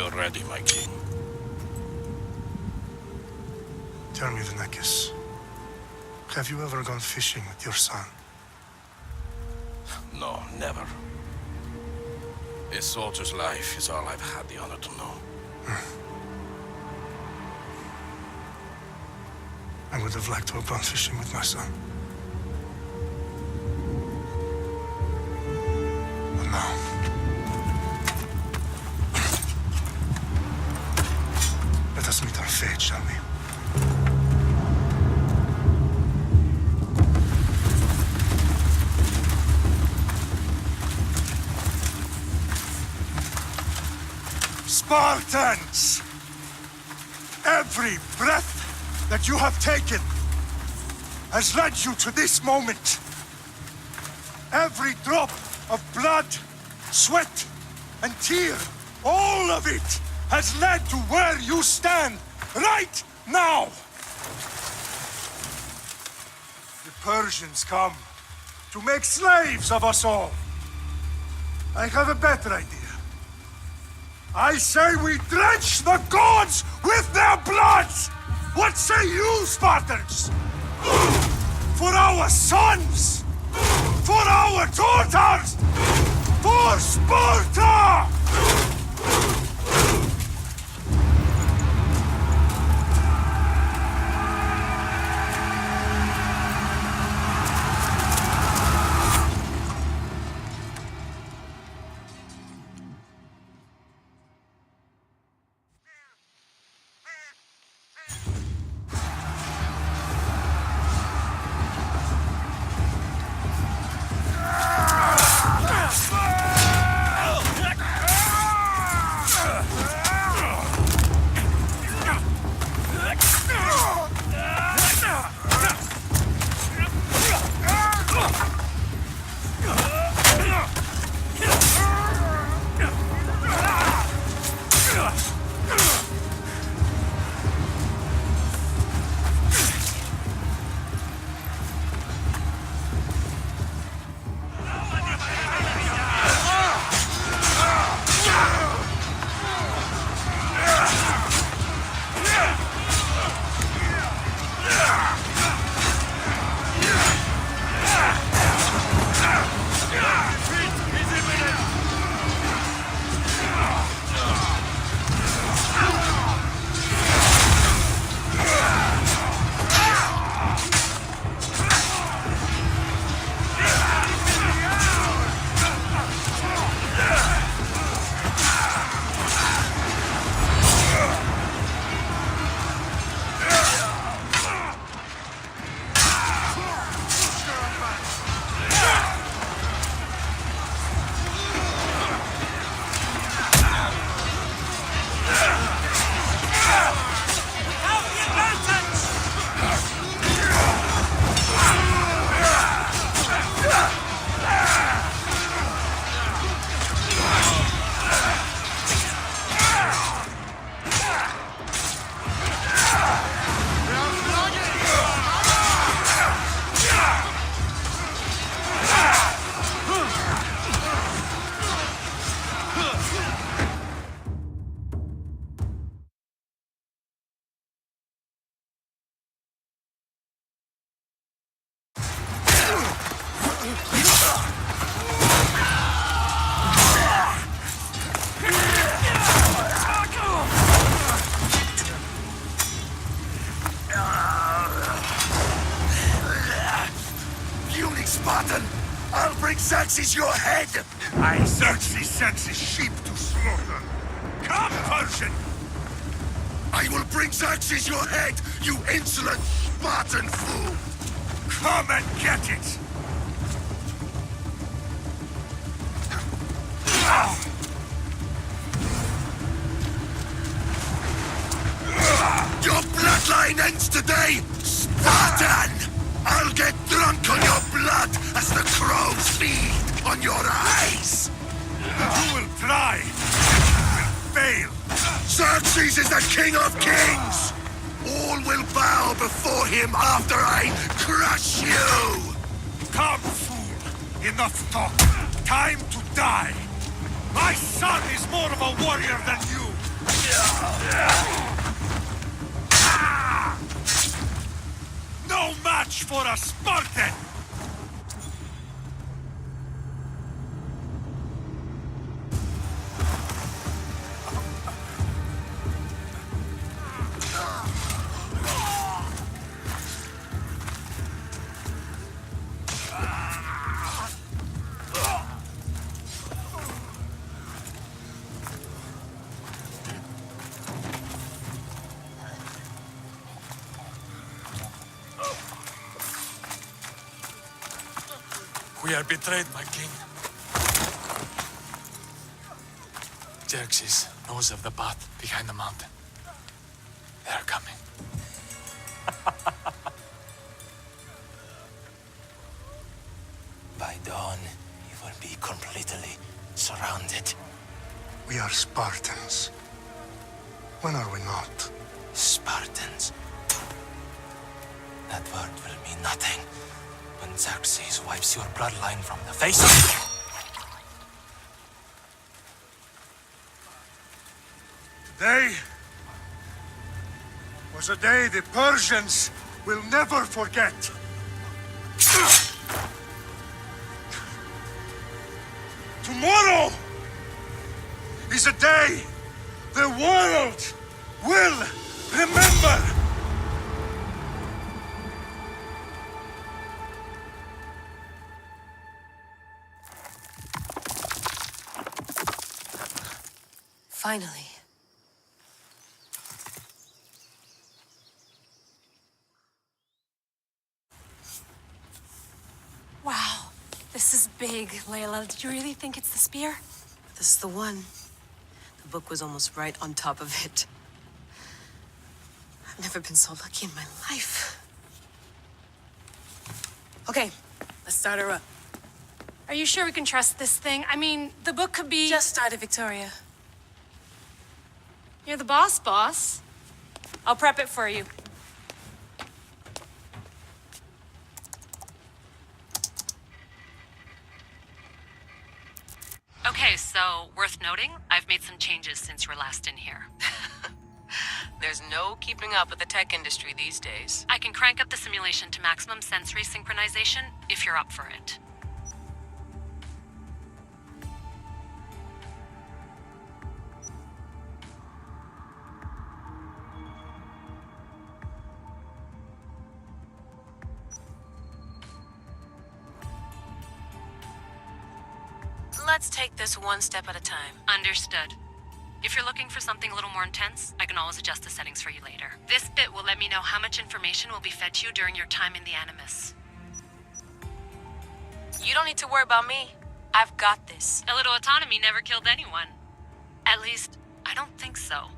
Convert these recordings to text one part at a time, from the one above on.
you're ready, my king. Tell me, Venekis, have you ever gone fishing with your son? No, never. A soldier's life is all I've had the honor to know. I would have liked to have gone fishing with my son. But now... let us meet our fate, shall we? Spartans! Every breath that you have taken has led you to this moment. Every drop of blood, sweat, and tear, all of it has led to where you stand right now. The Persians come to make slaves of us all. I have a better idea. I say we drench the gods with their bloods! What say you, Spartans? For our sons! For our daughters! For Sparta! Spartan! I'll bring Xerxes your head! I Xerxes sends his sheep to slaughter. Come, Persian! I will bring Xerxes your head, you insolent Spartan fool! Come and get it! Your bloodline ends today, Spartan! I'll get drunk on your blood as the crows feed on your eyes! You will try! You will fail! Xerxes is the king of kings! All will bow before him after I crush you! Come, fool! Enough talk! Time to die! My son is more of a warrior than you! No match for a Spartan! We are betrayed, my king. Xerxes knows of the path behind the mountain. They are coming. By dawn, you will be completely surrounded. We are Spartans. When are we not? Spartans. That word will mean nothing when Xerxes wipes your bloodline from the face of the... Today was a day the Persians will never forget. Tomorrow is a day the world will remember. Finally. Wow, this is big, Layla. Did you really think it's the spear? This is the one. The book was almost right on top of it. I've never been so lucky in my life. Okay, let's start her up. Are you sure we can trust this thing? I mean, the book could be... Just started, Victoria. You're the boss. I'll prep it for you. Okay, so worth noting, I've made some changes since you were last in here. There's no keeping up with the tech industry these days. I can crank up the simulation to maximum sensory synchronization if you're up for it. Let's take this one step at a time. Understood. If you're looking for something a little more intense, I can always adjust the settings for you later. This bit will let me know how much information will be fed to you during your time in the Animus. You don't need to worry about me. I've got this. A little autonomy never killed anyone. At least, I don't think so.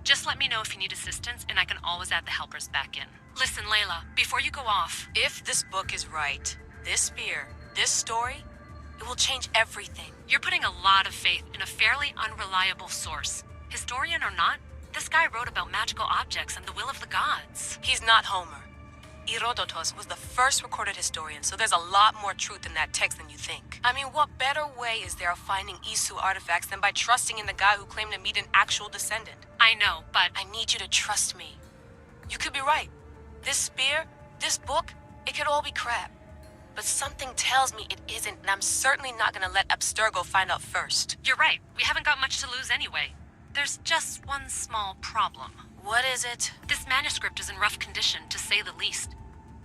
Just let me know if you need assistance, and I can always add the helpers back in. Listen, Layla, before you go off... If this book is right, this spear, this story, it will change everything. You're putting a lot of faith in a fairly unreliable source. Historian or not, this guy wrote about magical objects and the will of the gods. He's not Homer. Herodotus was the first recorded historian, so there's a lot more truth in that text than you think. I mean, what better way is there of finding Isu artifacts than by trusting in the guy who claimed to meet an actual descendant? I know, but... I need you to trust me. You could be right. This spear, this book, it could all be crap. But something tells me it isn't, and I'm certainly not gonna let Abstergo find out first. You're right. We haven't got much to lose anyway. There's just one small problem. What is it? This manuscript is in rough condition, to say the least.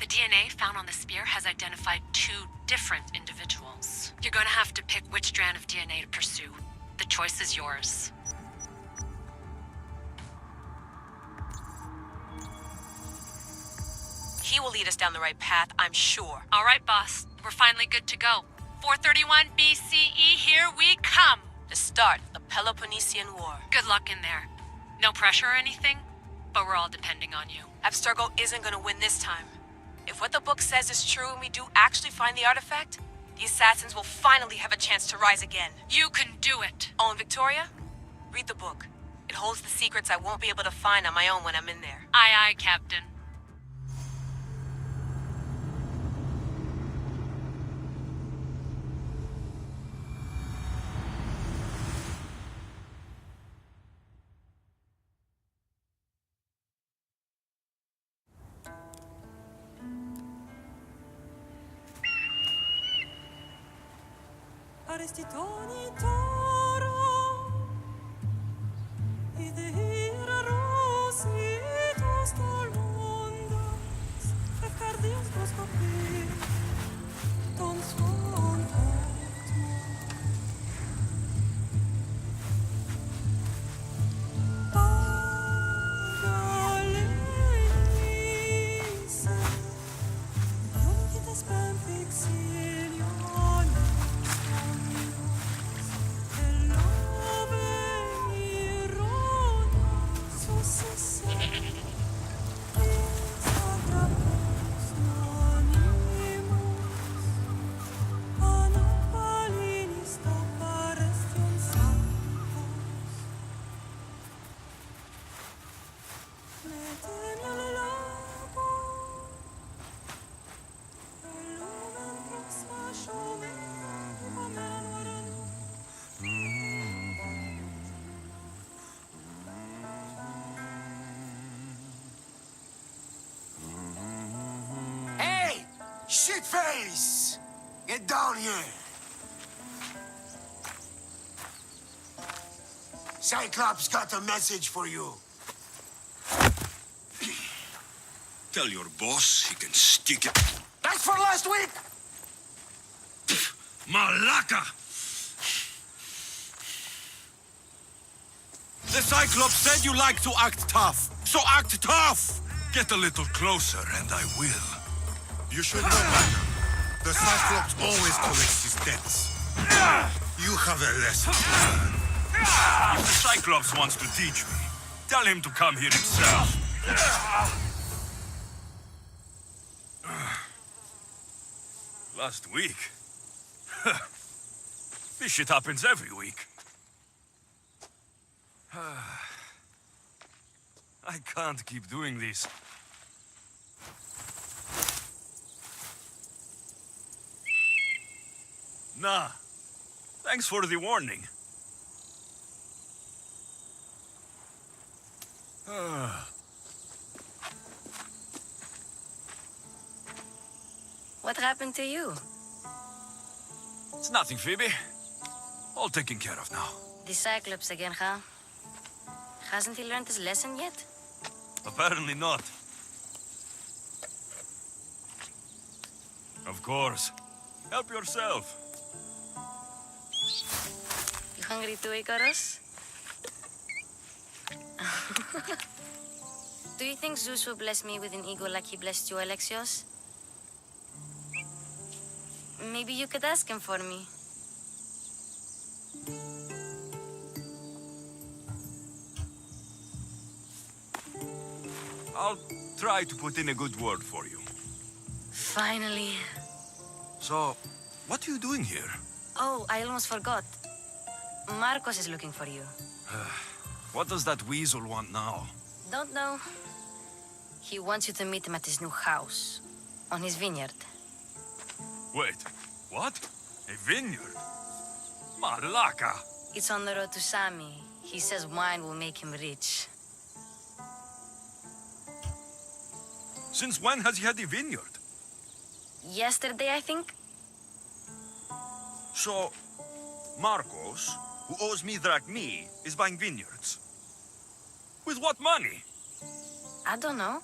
The DNA found on the spear has identified 2 different individuals. You're gonna have to pick which strand of DNA to pursue. The choice is yours. He will lead us down the right path, I'm sure. All right, boss. We're finally good to go. 431 BCE, here we come! The start of the Peloponnesian War. Good luck in there. No pressure or anything, but we're all depending on you. Abstergo isn't gonna win this time. If what the book says is true and we do actually find the artifact, the assassins will finally have a chance to rise again. You can do it! Oh, and Victoria, read the book. It holds the secrets I won't be able to find on my own when I'm in there. Aye, aye, Captain. faresti toni toro i de hira rositos tolmondas Fercardios dos papir ton svont Hey! Shitface! Get down here! Cyclops got a message for you. Tell your boss he can stick it. That's for last week! Malaka! The Cyclops said you like to act tough, so act tough! Get a little closer and I will. You should know better. The Cyclops always collects his debts. You have a lesson to learn. If the Cyclops wants to teach me, tell him to come here himself. Last week? This shit happens every week. I can't keep doing this. Nah. Thanks for the warning. What happened to you? It's nothing, Phoebe. All taken care of now. The Cyclops again, huh? Hasn't he learned his lesson yet? Apparently not. Of course. Help yourself. You hungry too, Icarus? Do you think Zeus will bless me with an ego like he blessed you, Alexios? Maybe you could ask him for me. I'll try to put in a good word for you. Finally. So, what are you doing here? Oh, I almost forgot. Marcos is looking for you. What does that weasel want now? Don't know. He wants you to meet him at his new house. On his vineyard. Wait, what? A vineyard? Malaka! It's on the road to Sami. He says wine will make him rich. Since when has he had a vineyard? Yesterday, I think? So, Marcos, who owes me drachmi, is buying vineyards. With what money? I don't know.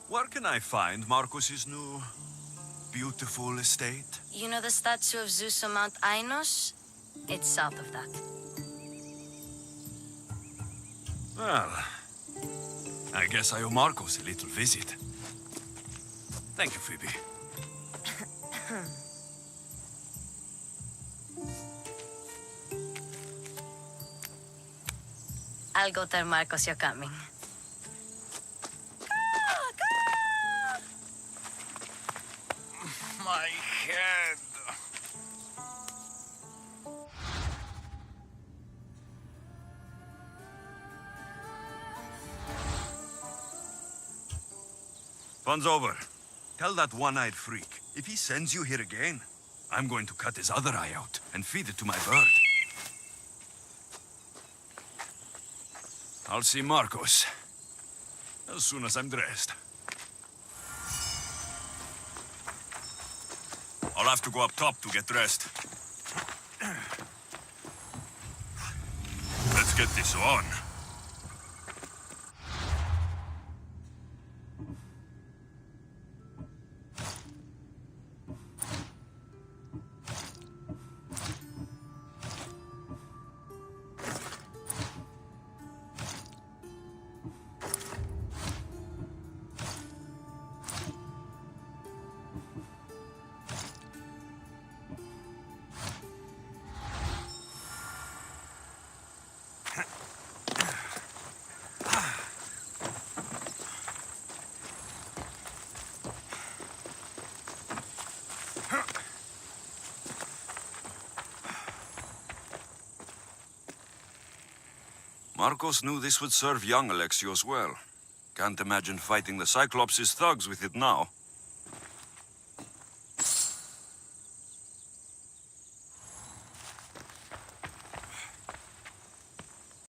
Where can I find Marcos's new, beautiful estate? You know the statue of Zeus on Mount Ainos? It's south of that. Well, I guess I owe Marcos a little visit. Thank you, Phoebe. I'll go tell Marcos you're coming. My head. Fun's over. Tell that one-eyed freak, if he sends you here again, I'm going to cut his other eye out and feed it to my bird. I'll see Marcos as soon as I'm dressed. All I'll have to go up top to get dressed. Let's get this on. Marcos knew this would serve young Alexios well. Can't imagine fighting the Cyclops' thugs with it now.